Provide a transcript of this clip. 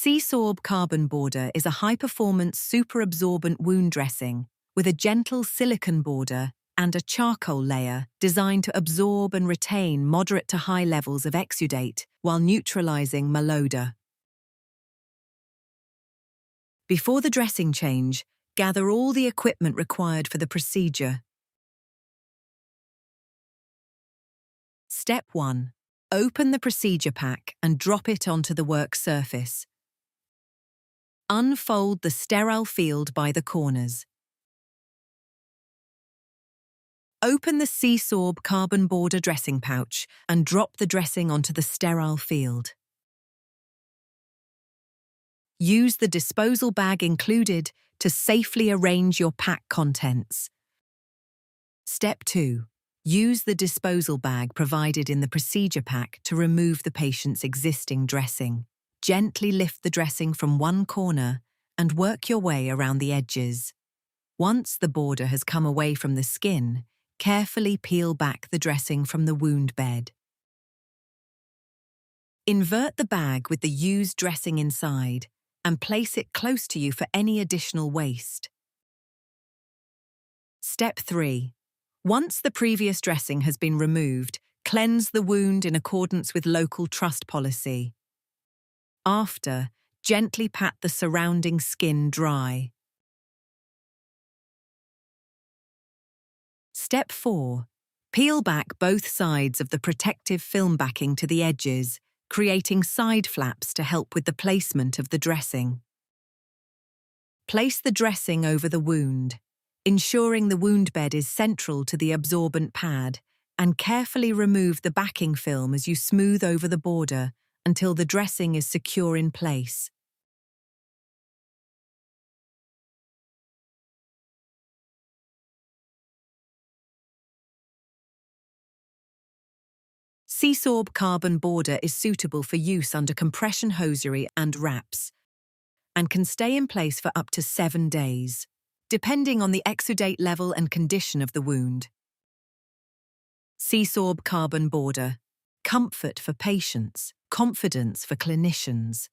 C-Sorb Carbon Border is a high-performance superabsorbent wound dressing with a gentle silicone border and a charcoal layer designed to absorb and retain moderate to high levels of exudate while neutralizing malodor. Before the dressing change, gather all the equipment required for the procedure. Step 1. Open the procedure pack and drop it onto the work surface. Unfold the sterile field by the corners. Open the C-Sorb Carbon Border dressing pouch and drop the dressing onto the sterile field. Use the disposal bag included to safely arrange your pack contents. Step 2. Use the disposal bag provided in the procedure pack to remove the patient's existing dressing. Gently lift the dressing from one corner and work your way around the edges. Once the border has come away from the skin, carefully peel back the dressing from the wound bed. Invert the bag with the used dressing inside and place it close to you for any additional waste. Step 3. Once the previous dressing has been removed, cleanse the wound in accordance with local trust policy. After, gently pat the surrounding skin dry. Step 4. Peel back both sides of the protective film backing to the edges, creating side flaps to help with the placement of the dressing. Place the dressing over the wound, ensuring the wound bed is central to the absorbent pad, and carefully remove the backing film as you smooth over the border until the dressing is secure in place. C-Sorb Carbon Border is suitable for use under compression hosiery and wraps, and can stay in place for up to 7 days, depending on the exudate level and condition of the wound. C-Sorb Carbon Border. Comfort for patients, confidence for clinicians.